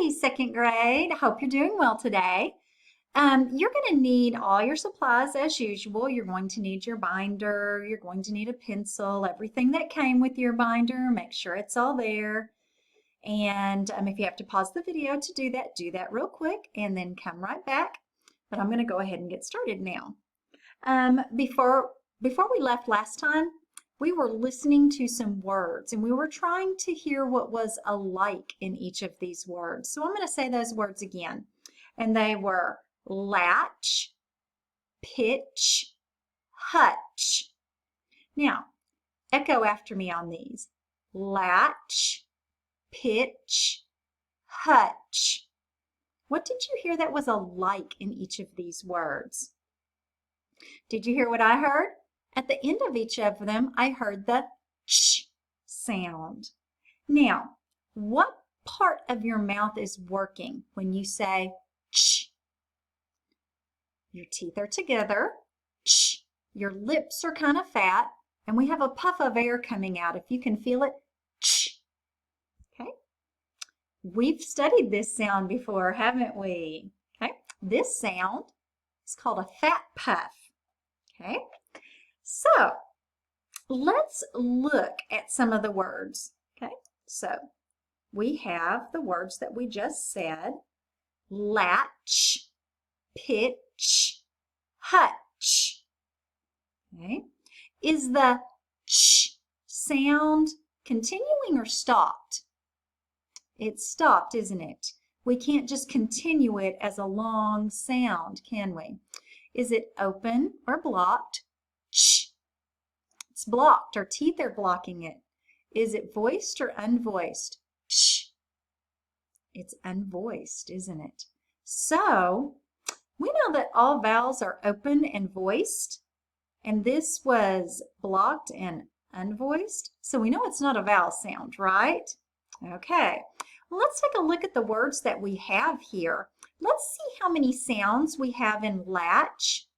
Hey, second grade. I hope you're doing well today. You're going to need all your supplies as usual. You're going to need your binder. You're going to need a pencil, everything that came with your binder. Make sure it's all there. And if you have to pause the video to do that real quick and then come right back. But I'm going to go ahead and get started now. Before we left last time, we were listening to some words and we were trying to hear what was alike in each of these words. So I'm going to say those words again. And they were latch, pitch, hutch. Now, echo after me on these. Latch, pitch, hutch. What did you hear that was alike in each of these words? Did you hear what I heard? At the end of each of them, I heard the ch sound. Now, what part of your mouth is working when you say ch? Your teeth are together, ch. Your lips are kind of fat, and we have a puff of air coming out. If you can feel it, ch. Okay? We've studied this sound before, haven't we? Okay? This sound is called a fat puff. Okay? So, let's look at some of the words. Okay? So, we have the words that we just said. Latch, pitch, hutch. Okay? Is the ch sound continuing or stopped? It's stopped, isn't it? We can't just continue it as a long sound, can we? Is it open or blocked? Ch. It's blocked. Our teeth are blocking it. Is it voiced or unvoiced? Ch. It's unvoiced, isn't it? So, we know that all vowels are open and voiced, and this was blocked and unvoiced. So we know it's not a vowel sound, right? Okay, well, let's take a look at the words that we have here. Let's see how many sounds we have in latch.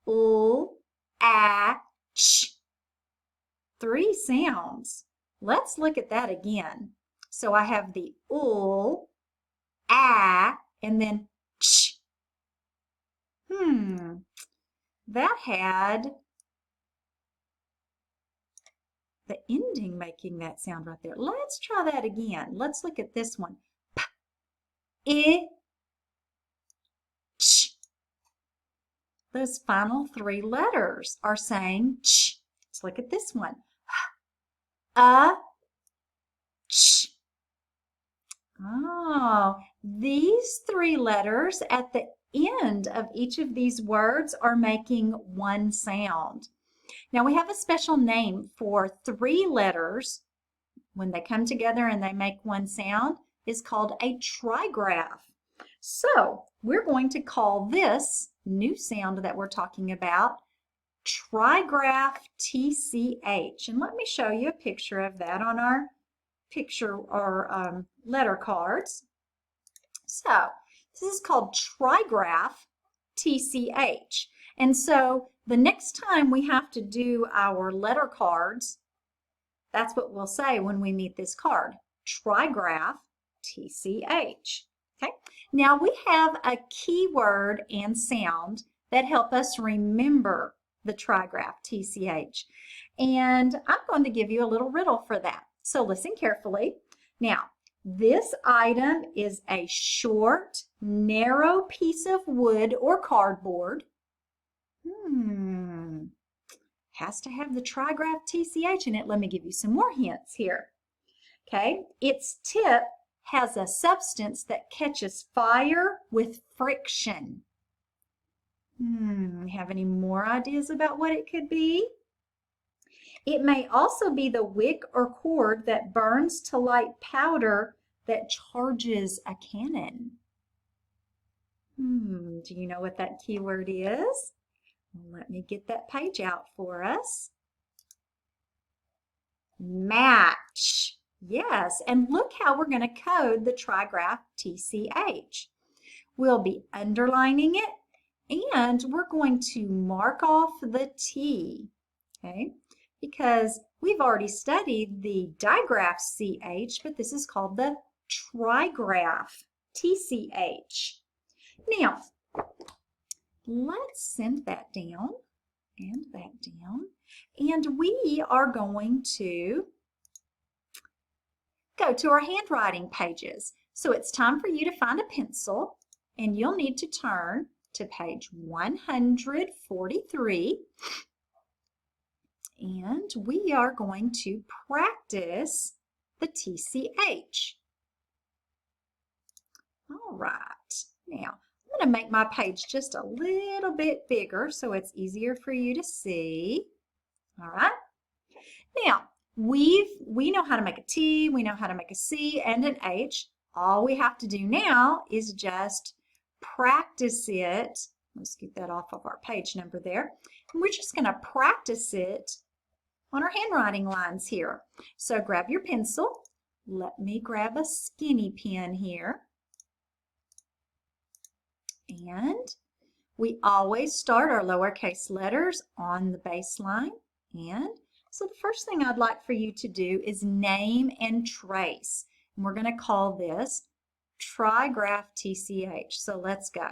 L, a, ch. 3 sounds. Let's look at that again. So I have the ul, a, and then ch. That had the ending making that sound right there. Let's try that again. Let's look at this one. P, I, ch. Those final 3 letters are saying ch. Let's look at this one. Ch. Oh, these 3 letters at the end of each of these words are making one sound. Now we have a special name for 3 letters when they come together and they make one sound. Is called a trigraph. So we're going to call this new sound that we're talking about trigraph TCH. And let me show you a picture of that on our picture or letter cards. So this is called trigraph TCH. And so the next time we have to do our letter cards, that's what we'll say when we meet this card. Trigraph TCH. Okay. Now we have a keyword and sound that help us remember the trigraph TCH. And I'm going to give you a little riddle for that. So listen carefully. Now, this item is a short, narrow piece of wood or cardboard. Has to have the trigraph TCH in it. Let me give you some more hints here. Okay, its tip has a substance that catches fire with friction. Have any more ideas about what it could be? It may also be the wick or cord that burns to light powder that charges a cannon. Do you know what that keyword is? Let me get that page out for us. Match. Yes, and look how we're going to code the trigraph TCH. We'll be underlining it, and we're going to mark off the T, okay? Because we've already studied the digraph CH, but this is called the trigraph, TCH. Now, let's send that down and that down. And we are going to go to our handwriting pages. So it's time for you to find a pencil, and you'll need to turn to page 143. And we are going to practice the TCH. All right, now I'm going to make my page just a little bit bigger so it's easier for you to see. All right, now we know how to make a T, we know how to make a C and an H. All we have to do now is just practice it. Let's get that off of our page number there. And we're just going to practice it on our handwriting lines here. So grab your pencil. Let me grab a skinny pen here. And we always start our lowercase letters on the baseline. And so the first thing I'd like for you to do is name and trace. And we're going to call this trigraph TCH. So let's go.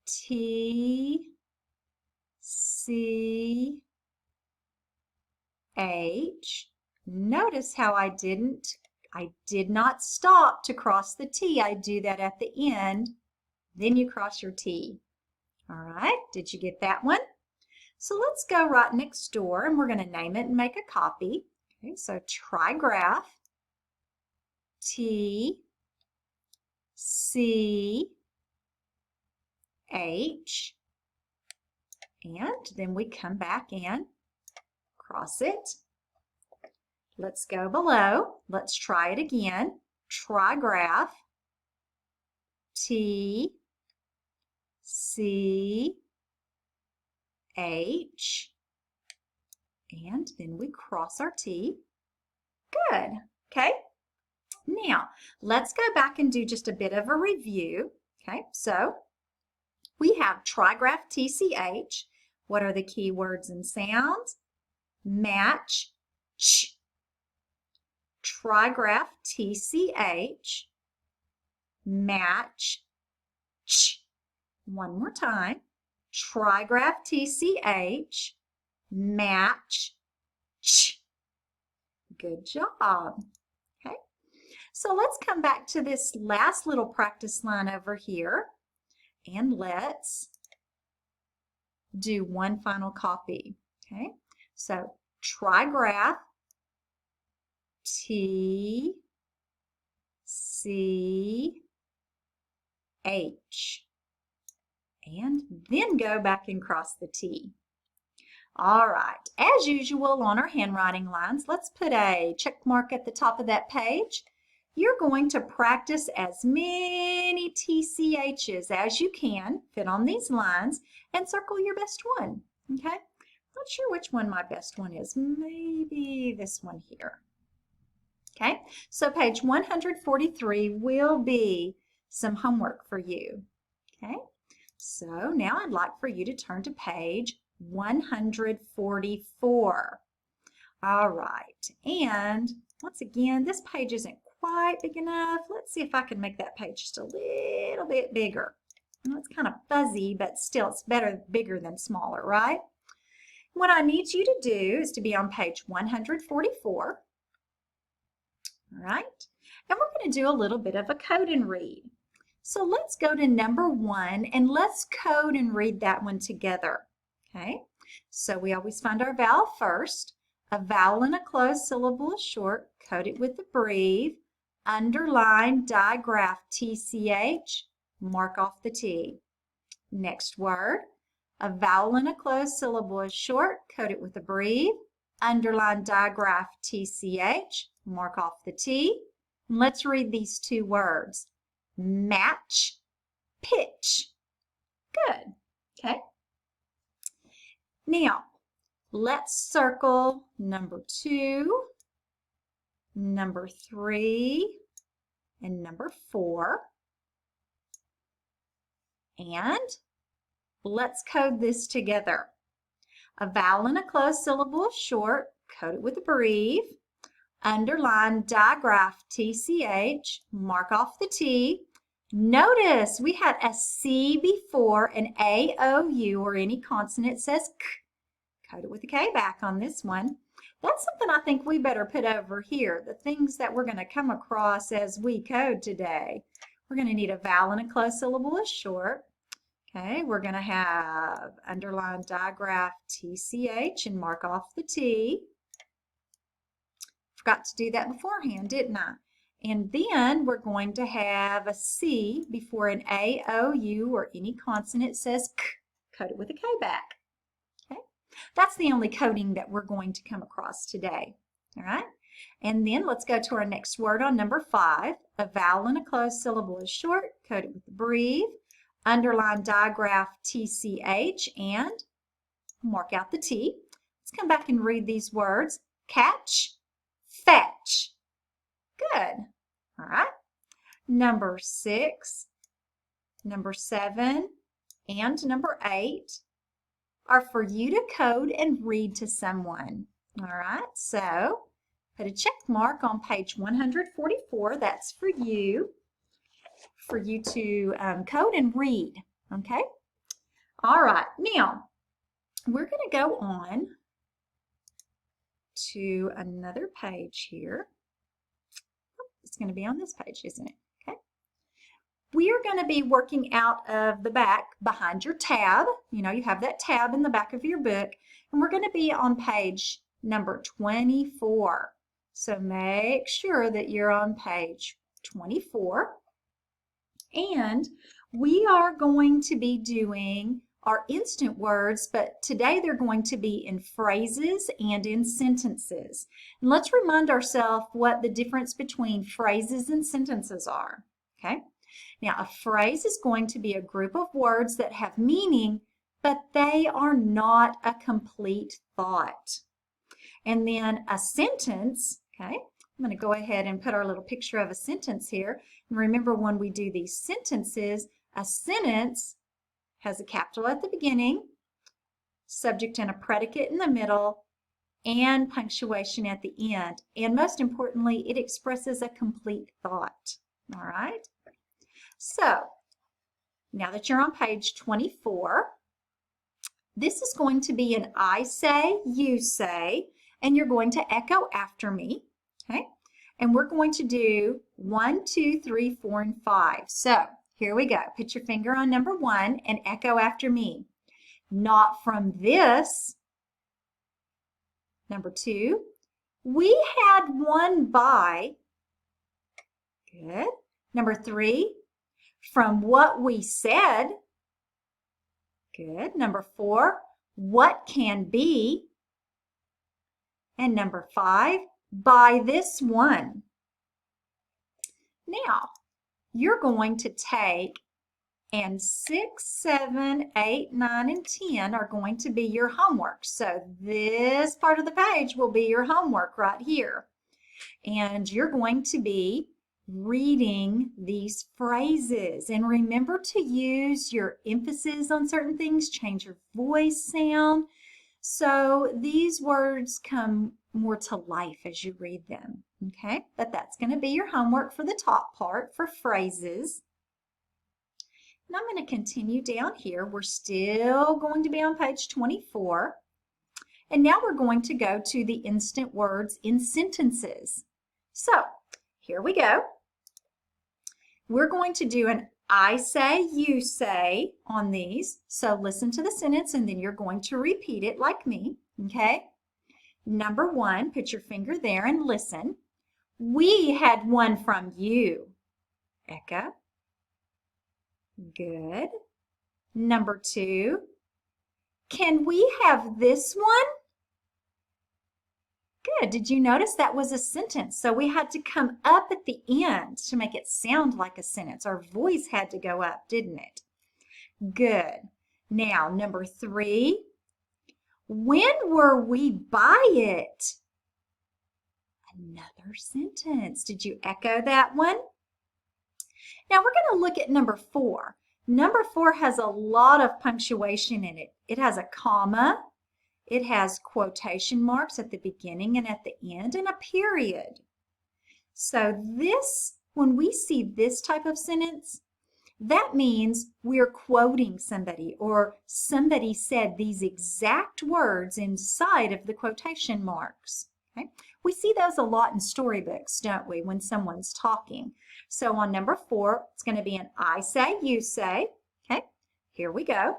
T, C, H. Notice how I did not stop to cross the T. I do that at the end. Then you cross your T. All right, did you get that one? So let's go right next door and we're going to name it and make a copy. Okay, so trigraph, T, C, H, and then we come back and cross it. Let's go below. Let's try it again. Trigraph, T, C, H, and then we cross our T. Good. Okay. Now, let's go back and do just a bit of a review. Okay, so we have trigraph TCH. What are the key words and sounds? Match, ch. Trigraph TCH, match, ch. One more time. Trigraph TCH, match, ch. Good job. Okay, so let's come back to this last little practice line over here, and let's do one final copy. Okay, so trigraph, T, C, H, and then go back and cross the T. All right, as usual on our handwriting lines, let's put a check mark at the top of that page. You're going to practice as many TCHs as you can fit on these lines and circle your best one, okay? Not sure which one my best one is. Maybe this one here. Okay, so page 143 will be some homework for you. Okay, so now I'd like for you to turn to page 144. All right, and once again, this page isn't quite big enough. Let's see if I can make that page just a little bit bigger. Well, it's kind of fuzzy, but still it's bigger than smaller, right? What I need you to do is to be on page 144. All right, and we're going to do a little bit of a code and read. So let's go to number 1 and let's code and read that one together. Okay, so we always find our vowel first. A vowel in a closed syllable is short, code it with a breve, underline, digraph, TCH, mark off the T. Next word, a vowel in a closed syllable is short, code it with a breve, underline, digraph, TCH, mark off the T. And let's read these two words. Match, pitch. Good. Okay. Now, let's circle number 2, number 3, and number 4. And let's code this together. A vowel in a closed syllable is short, code it with a breve. underline digraph TCH, mark off the T. Notice we had a C before an AOU or any consonant says K. Code it with a K back on this one. That's something I think we better put over here, the things that we're going to come across as we code today. We're going to need a vowel and a closed syllable is short. Okay, we're going to have underline digraph TCH and mark off the T. Forgot to do that beforehand, didn't I? And then we're going to have a C before an AOU or any consonant says K. Code it with a K back. Okay, that's the only coding that we're going to come across today. All right, and then let's go to our next word on number 5. A vowel and a closed syllable is short. Code it with a breathe. Underline digraph TCH and mark out the T. Let's come back and read these words. Catch, fetch. Good. All right. Number 6, number 7, and number 8 are for you to code and read to someone. All right. So put a check mark on page 144. That's for you to code and read. Okay. All right. Now we're going to go on to another page here. It's going to be on this page, isn't it? Okay. We are going to be working out of the back behind your tab. You know, you have that tab in the back of your book, and we're going to be on page number 24. So make sure that you're on page 24. And we are going to be doing our instant words, but today they're going to be in phrases and in sentences. And let's remind ourselves what the difference between phrases and sentences are. Okay? Now, a phrase is going to be a group of words that have meaning, but they are not a complete thought. And then a sentence, okay? I'm going to go ahead and put our little picture of a sentence here. And remember, when we do these sentences, a sentence has a capital at the beginning, subject and a predicate in the middle, and punctuation at the end. And most importantly, it expresses a complete thought. All right? So, now that you're on page 24, this is going to be an I say, you say, and you're going to echo after me. Okay? And we're going to do 1, 2, 3, 4, and 5. So, here we go. Put your finger on number 1 and echo after me. Not from this. Number 2. We had one by. Good. Number 3. From what we said. Good. Number 4. What can be. And number 5. By this one. Now, you're going to take, and 6, 7, 8, 9, and 10 are going to be your homework. So this part of the page will be your homework right here. And you're going to be reading these phrases. And remember to use your emphasis on certain things, change your voice sound. So these words come more to life as you read them. Okay, but that's going to be your homework for the top part for phrases. And I'm going to continue down here. We're still going to be on page 24. And now we're going to go to the instant words in sentences. So here we go. We're going to do an I say, you say on these. So listen to the sentence and then you're going to repeat it like me. Okay. Number 1, put your finger there and listen. We had one from you. Echo. Good. Number 2. Can we have this one? Good. Did you notice that was a sentence? So we had to come up at the end to make it sound like a sentence. Our voice had to go up, didn't it? Good. Now, number 3. When were we by it? Another sentence. Did you echo that one? Now we're going to look at number 4. Number 4 has a lot of punctuation in it. It has a comma, It has quotation marks at the beginning and at the end and a period. So this, when we see this type of sentence, that means we're quoting somebody or somebody said these exact words inside of the quotation marks. Okay? We see those a lot in storybooks, don't we, when someone's talking. So on number 4, it's going to be an I say, you say. Okay, here we go.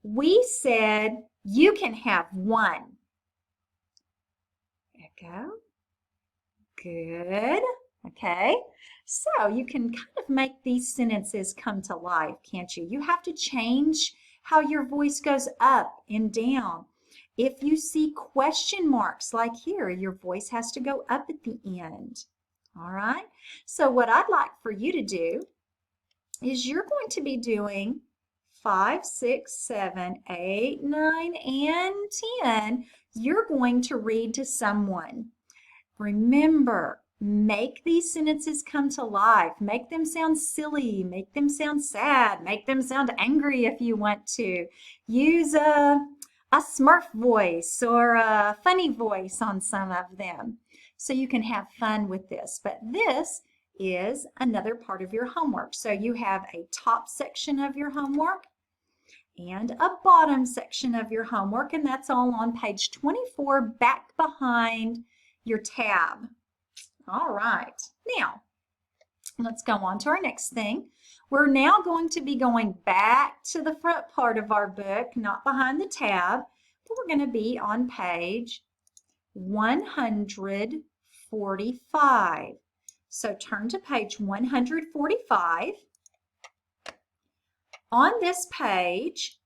We said you can have one. Echo. Good. Okay, so you can kind of make these sentences come to life, can't you? You have to change how your voice goes up and down. If you see question marks like here, your voice has to go up at the end. All right, so what I'd like for you to do is you're going to be doing 5, 6, 7, 8, 9, and 10. You're going to read to someone. Remember, make these sentences come to life. Make them sound silly. Make them sound sad. Make them sound angry if you want to. Use a Smurf voice or a funny voice on some of them so you can have fun with this. But this is another part of your homework. So you have a top section of your homework and a bottom section of your homework, and that's all on page 24 back behind your tab. All right, now let's go on to our next thing. We're now going to be going back to the front part of our book, not behind the tab, but we're going to be on page 145. So turn to page 145. On this page,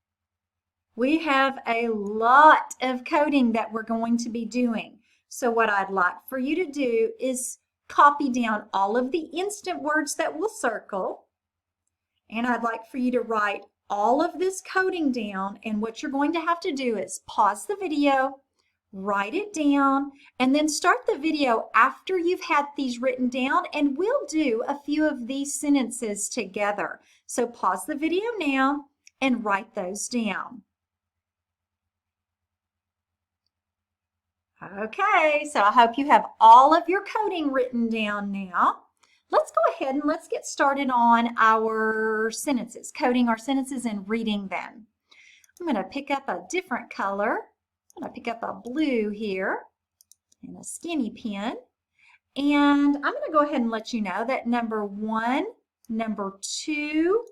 we have a lot of coding that we're going to be doing. So what I'd like for you to do is copy down all of the instant words that we'll circle. And I'd like for you to write all of this coding down. And what you're going to have to do is pause the video, write it down, and then start the video after you've had these written down. And we'll do a few of these sentences together. So pause the video now and write those down. Okay, so I hope you have all of your coding written down now. Let's go ahead and let's get started on our sentences, coding our sentences and reading them. I'm going to pick up a different color. I'm going to pick up a blue here and a skinny pen. And I'm going to go ahead and let you know that number 1, number 2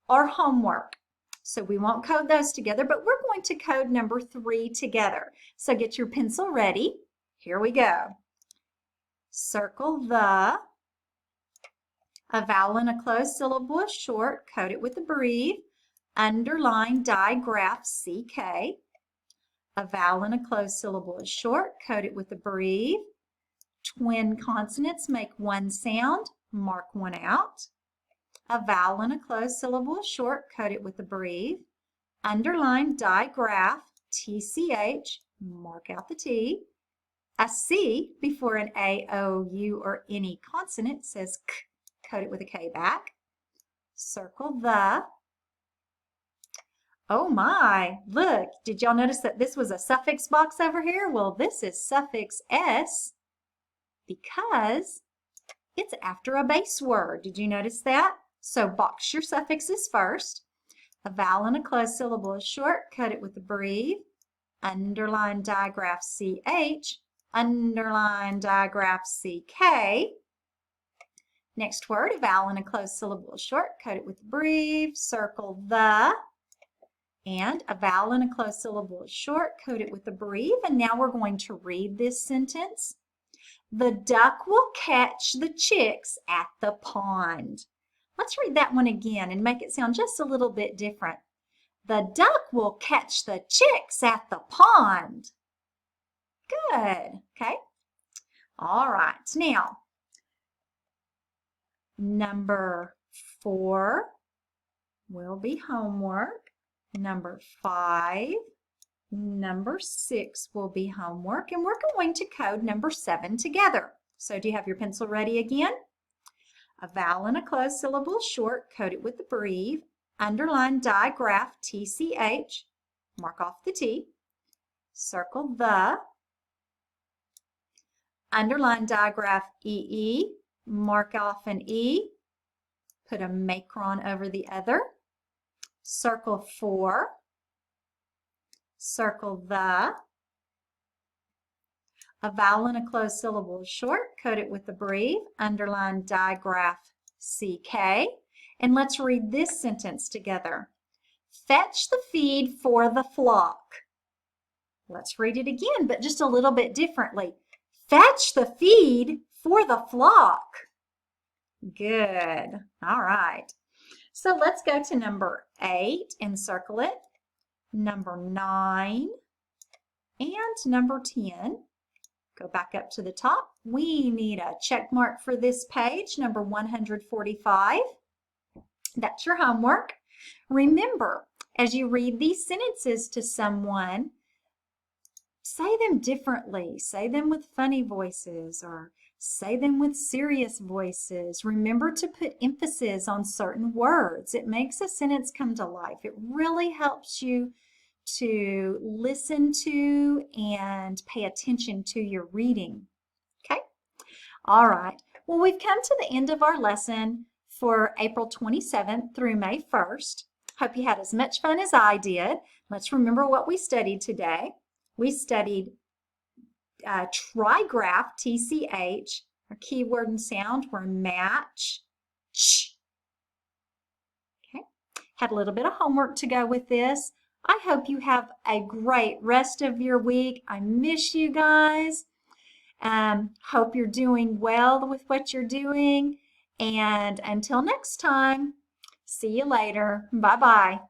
are homework. So we won't code those together, but we're going to code number 3 together. So get your pencil ready. Here we go. Circle the, a vowel in a closed syllable is short, code it with a brief. Underline, digraph, CK. A vowel in a closed syllable is short, code it with a brief. Twin consonants make one sound, mark one out. A vowel in a closed syllable is short, code it with a brief. Underline, digraph, TCH, mark out the T. A C before an A, O, U, or any consonant says K, code it with a K back. Circle the. Oh my, look, did y'all notice that this was a suffix box over here? Well, this is suffix S because it's after a base word. Did you notice that? So box your suffixes first. A vowel in a closed syllable is short, cut it with a brief. Underline, digraph, CH. Underline, digraph, CK. Next word, a vowel in a closed syllable is short, cut it with a brief. Circle the. And a vowel in a closed syllable is short, code it with a brief. And now we're going to read this sentence. The duck will catch the chicks at the pond. Let's read that one again and make it sound just a little bit different. The duck will catch the chicks at the pond. Good. Okay. All right. Now, number 4 will be homework. Number 5, number 6 will be homework, and we're going to code number 7 together. So do you have your pencil ready again? A vowel in a closed syllable short, code it with a brief. Underline, digraph, TCH, mark off the T. circle the, underline digraph EE, mark off an E, put a macron over the other, circle for, circle the, a vowel and a closed syllable is short, coat it with a breve, underline digraph CK, and let's read this sentence together. Fetch the feed for the flock. Let's read it again, but just a little bit differently. Fetch the feed for the flock. Good. All right. So let's go to number 8 and circle it. Number 9 and number 10. Go back up to the top. We need a check mark for this page, number 145. That's your homework. Remember, as you read these sentences to someone, say them differently. Say them with funny voices or say them with serious voices. Remember to put emphasis on certain words. It makes a sentence come to life. It really helps you to listen to and pay attention to your reading. Okay? All right. Well, we've come to the end of our lesson for April 27th through May 1st. Hope you had as much fun as I did. Let's remember what we studied today. We studied trigraph, TCH. Our keyword and sound were match, ch. Okay. Had a little bit of homework to go with this. I hope you have a great rest of your week. I miss you guys. Hope you're doing well with what you're doing. And until next time, see you later. Bye-bye.